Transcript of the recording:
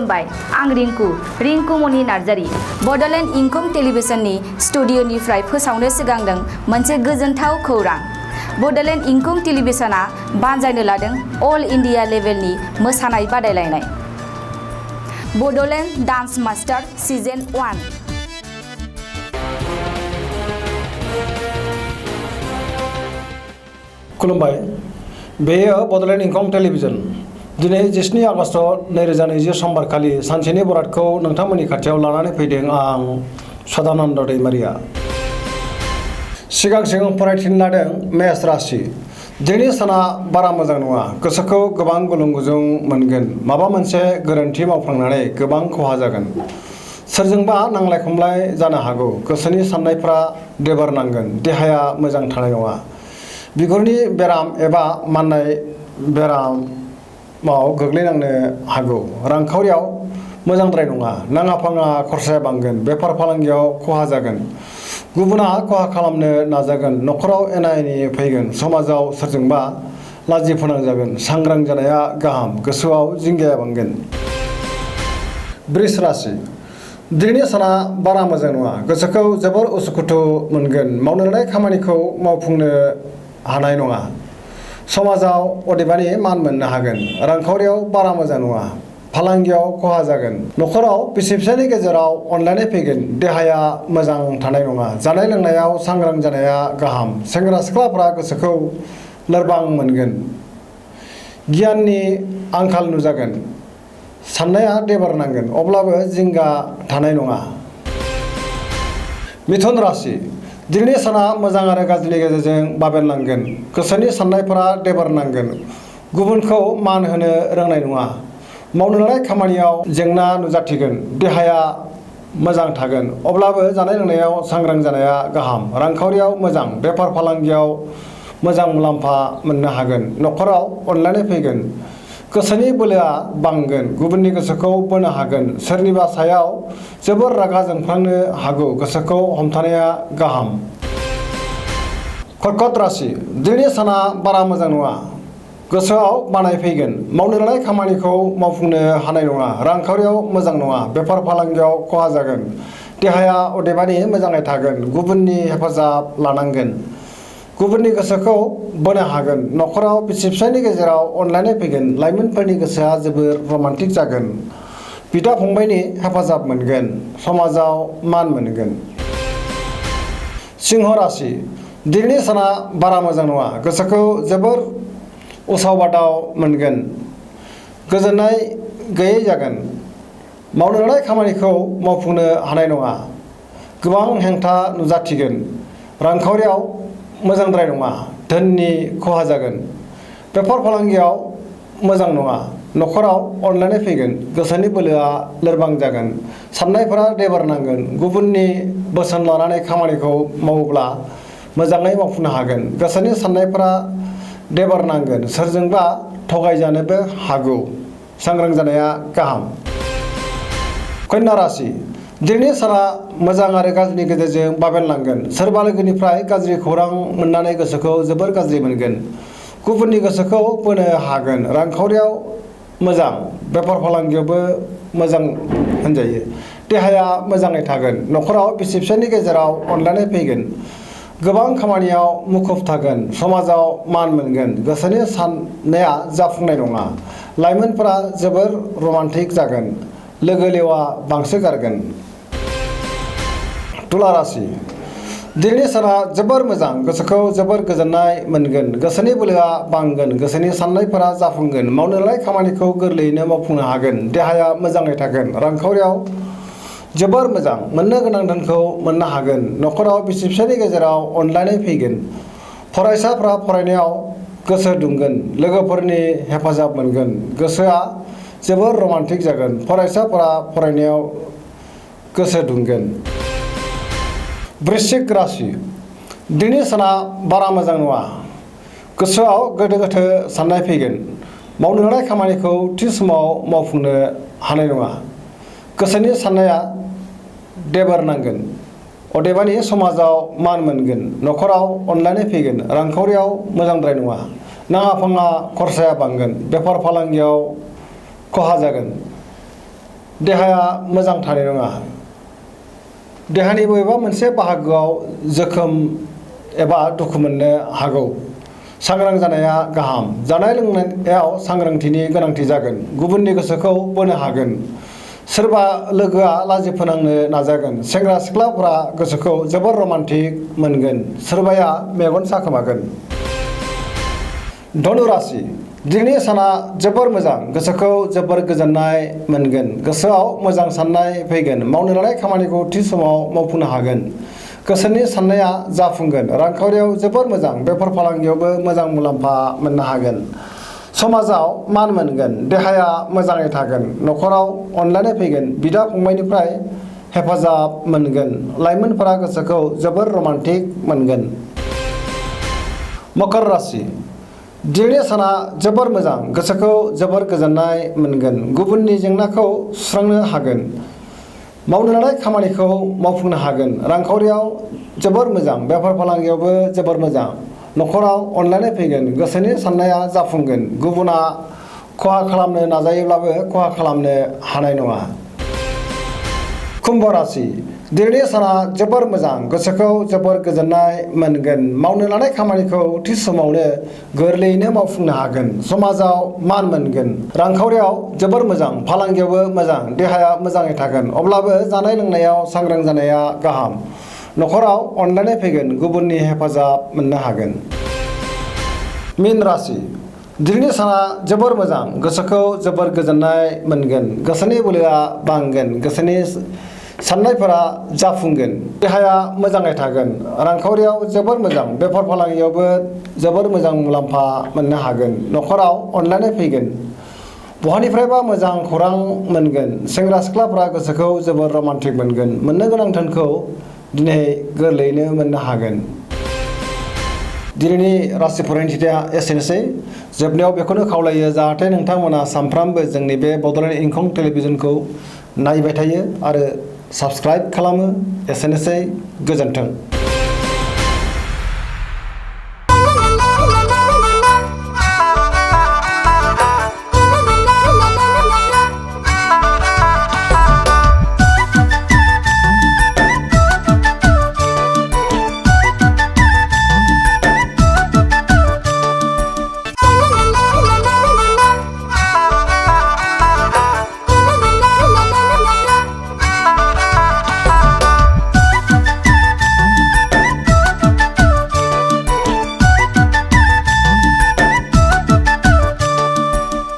खुलुमबाय आं रिंकु मनि नार्जारी बडलेण्ड इंखं टेलिभिजननि स्टुडिअनिफ्राय फोसावनो सिगांदों मोनसे गोजोनथाव खौरां। बडलेण्ड इंखं टेलिभिजना बानजायनो लादों अल इंडिया लेभेलनि मोसानाय बादायलायनाय बडलेण्ड डान्स मास्टार सीजन 1। खुलुमबाय बेयो बडलेण्ड इंखं टेलिभिजन। दिनै 17 आगस्ट 2020 समबारखालि सानसेनि बरादखौ नोंथांमोननि खाथियाव लानानै फैदों आं सदानन्द दैमारिया। सिगां फरायथिनो लादों मेष राशि। दिनैनि साना बारा मोजां नङा। गोसोखौ गोबां गुलुं गुजुं मोनगोन। माबा मोनसे गोरोन्थि मावफ्लांनानै गोबां खहा जागोन। सोरजोंबा नांलाय खमलाय जानो हागौ। गोसोनि साननायफ्रा देबार नांगोन। देहाया मोजां थानाय नङा। बिगुरनि बेराम एबा माननाय बेरामाव गोग्लैनांनो हागौ। रांखावरियाव मोजांद्राय नङा। नाङा फाङा खरसाया बांगोन। बेफार फालांगियाव खहा जागोन। गुबुना खहा खालामनो नाजागोन। न'खराव एना एनि फैगोन। समाजाव सोरजोंबा लाजि फोनांजागोन। सांग्रां जानाया गाहाम। गोसोआव जिंगाया बांगोन। वृष राशि। दिनैनि साना बारा मोजां नङा। गोसोखौ जोबोर उसुखुथु मोनगोन। मावनो लानाय खामानिखौ मावफुंनो हानाय नङा। समाजाव अदेबानि मान मोननो हागोन। रांखावरियाव बारा मोजां नङा। फालांगियाव खहा जागोन। न'खराव बिसि फिसायनि गेजेराव अनलायनाय फैगोन। देहाया मोजां थानाय नङा। जानाय लोंनायाव सांग्रां जानाया गाहाम। सेंग्रा सिख्लाफ्रा गोसोखौ लोरबां मोनगोन। गियाननि आंखाल नुजागोन। साननाया देबार नांगोन। अब्लाबो जिंगा थानाय नङा। मिथुन राशि। दिनैनि साना मोजां आरो गाज्रिनि गेजेरजों बाबेनलांगोन। गोसोनि साननायफोरा देबार नांगोन। गुबुनखौ मान होनो रोंनाय नङा। मावनो लानाय खामानियाव जेंना नुजाथिगोन। देहाया मोजां थागोन। अब्लाबो जानाय लोंनायाव सांग्रां जानाया गाहाम। रांखावरियाव मोजां। बेफार फालांगियाव मोजां मुलाम्फा मोननो हागोन। न'खराव अनलायनाय फैगोन। गोसोनि बोलोआ बांगोन। गुबुननि गोसोखौ बोनो हागोन। सोरनिबा सायाव जोबोर रागा जोंफ्लांनो हागौ। गोसोखौ हमथानाया गाहाम। कर्कट राशि। दिनैनि साना बारा मोजां नङा। गोसोआव बानाय फैगोन। मावनो लानाय खामानिखौ मावफुंनो हानाय नङा। रांखावरियाव मोजां नङा। बेफार फालांगियाव खहा जागोन। देहाया अदेबानि मोजाङै थागोन। गुबुननि हेफाजाब लानांगोन। गुबुननि गोसोखौ बोनो हागोन। न'खराव बिसि फिसायनि गेजेराव अनलायनाय फैगोन। लाइमोनफोरनि गोसोआ जोबोर रमान्टिक जागोन। बिदा फंबायनि हेफाजाब मोनगोन। समाजाव मान मोनगोन। सिंह राशि। दिनैनि साना बारा मोजां नङा। गोसोखौ जोबोर उसाव बादाव मोनगोन। गोजोननाय गैयै जागोन। मावनो लानाय खामानिखौ मावफुंनो हानाय नङा। गोबां हेंथा नुजाथिगोन। रांखावरियाव मोजांद्राय नङा। धोननि खहा जागोन। बेफार फालांगियाव मोजां नङा। न'खराव अनलायनाय फैगोन। गोसोनि बोलोआ लोरबां जागोन। साननायफोरा देबार नांगोन। गुबुननि बोसोन लानानै खामानिखौ मावोब्ला मोजाङै मावफुंनो हागोन। गोसोनि साननायफोरा देबार नांगोन। सोरजोंबा थगायजानोबो हागौ। सांग्रां जानाया गाहाम। कन्या राशि। दिनैनि साना मोजां आरो गाज्रिनि गेजेरजों बाबेनलांगोन। सोरबा लोगोनिफ्राय गाज्रि खौरां मोननानै गोसोखौ जोबोर गाज्रि मोनगोन। गुबुननि गोसोखौ बोनो हागोन। रांखावरियाव मोजां। बेफार फालांगियावबो मोजां होनजायो। देहाया मोजाङै थागोन। न'खराव बिसि फिसायनि गेजेराव अनलायनाय फैगोन। गोबां खामानियाव मुखुब थागोन। समाजाव मान मोनगोन। गोसोनि साननाया जाफुंनाय नङा। लाइमोनफोरा जोबोर रमान्टिक जागोन। लोगो लेवा बांसोगारगोन। तुला राशि। दिनैनि साना जोबोर मोजां। गोसोखौ जोबोर गोजोननाय मोनगोन। गोसोनि बोलोआ बांगोन। गोसोनि साननायफोरा जाफुंगोन। मावनो लानाय खामानिखौ गोरलैयैनो मावफुंनो हागोन। देहाया मोजाङै थागोन। रांखावरियाव जोबोर मोजां। मोननो गोनां धोनखौ मोननो हागोन। न'खराव बिसि फिसायनि गेजेराव अनलायनाय फैगोन। फरायसाफ्रा फरायनायाव गोसो दुंगोन। लोगोफोरनि हेफाजाब मोनगोन। गोसोआ जोबोर रमान्टिक जागोन। फरायसाफोरा फरायनायाव गोसो दुंगोन। वृश्चिक राशि। दिनैनि साना बारा मोजां नङा। गोसोआव गोनो गोथो साननाय फैगोन। मावनो लानाय खामानिखौ थि समाव मावफुंनो हानाय नङा। गोसोनि साननाया देबार नांगोन। अदेबानि समाजाव मान मोनगोन। न'खराव अनलायनाय फैगोन। रांखावरियाव मोजांद्राय नङा। नाङा फाङा खरसाया बांगोन। बेफार फालांगियाव खहा जागोन। देहाया मोजां थानाय नङा। देहानि बबेबा मोनसे बाहागोआव जोखोम एबा दुखु मोननो हागौ। सांग्रां जानाया गाहाम। जानाय लोंनायाव सांग्रांथिनि गोनांथि जागोन। गुबुननि गोसोखौ बोनो हागोन। सोरबा लोगोआ लाजि फोनांनो नाजागोन। सेंग्रा सिख्लाफोरा गोसोखौ जोबोर रमान्टिक मोनगोन। सोरबाया मेगन साखोमागोन। धनु राशि दिनैनि साना जोबोर मोजां। गोसोखौ जोबोर गोजोननाय मोनगोन। गोसोआव मोजां साननाय फैगोन। मावनो लानाय खामानिखौ थि समाव मावफुंनो हागोन। गोसोनि साननाया जाफुंगोन। रांखावरियाव जोबोर मोजां। बेफार फालांगियावबो मोजां मुलाम्फा मोननो हागोन। समाजाव मान मोनगोन। देहाया मोजाङै थागोन। न'खराव अनलायनाय फैगोन। बिदा फंबायनिफ्राय हेफाजाब मोनगोन। लाइमोनफोरा गोसोखौ जोबोर रमान्टिक मोनगोन। मकर राशि दिनैनि साना जोबोर मोजां। गोसोखौ जोबोर गोजोननाय मोनगोन। गुबुननि जेंनाखौ सुस्रांनो हागोन। मावनो लानाय खामानिखौ मावफुंनो हागोन। रांखावरियाव जोबोर मोजां। बेफार फालांगियावबो जोबोर मोजां। न'खराव अनलायनाय फैगोन। गोसोनि साननाया जाफुंगोन। गुबुना खहा खालामनो नाजायोब्लाबो खहा खालामनो हानाय नङा। कुम्भ राशि दिनैनि साना जोबोर मोजां। गोसोखौ जोबोर गोजोननाय मोनगोन। मावनो लानाय खामानिखौ थि समावनो गोरलैयैनो मावफुंनो हागोन। समाजाव मान मोनगोन। रांखावरियाव जोबोर मोजां। फालांगियावबो मोजां। देहाया मोजाङै थागोन। अब्लाबो जानाय लोंनायाव सांग्रां जानाया गाहाम। न'खराव अनलायनाय फैगोन। गुबुननि हेफाजाब मोननो हागोन। मीन राशि दिनैनि साना जोबोर मोजां। गोसोखौ जोबोर गोजोननाय मोनगोन। गोसोनि बोलोआ बांगोन। गोसोनि साननायफोरा जाफुंगोन। देहाया मोजाङै थागोन। रांखावरियाव जोबोर मोजां। बेफार फालांगियावबो जोबोर मोजां मुलाम्फा मोननो हागोन। न'खराव अनलायनाय फैगोन। बहानिफ्रायबा मोजां खौरां मोनगोन। सेंग्रा सिख्लाफोरा गोसोखौ जोबोर रमान्टिक मोनगोन। मोननो गोनां धोनखौ दिनै गोरलैयैनो मोननो हागोन। दिनैनि राशि फरायनाया एसेनोसै। जोबनायाव बेखौनो खावलायो जाहाथे नोंथांमोना सानफ्रामबो जोंनि बे बड'लेण्ड इंखं टेलिभिजनखौ नायबाय थायो आरो साबस्क्राइब खालामो। एसेनोसै। गोजोन्थों।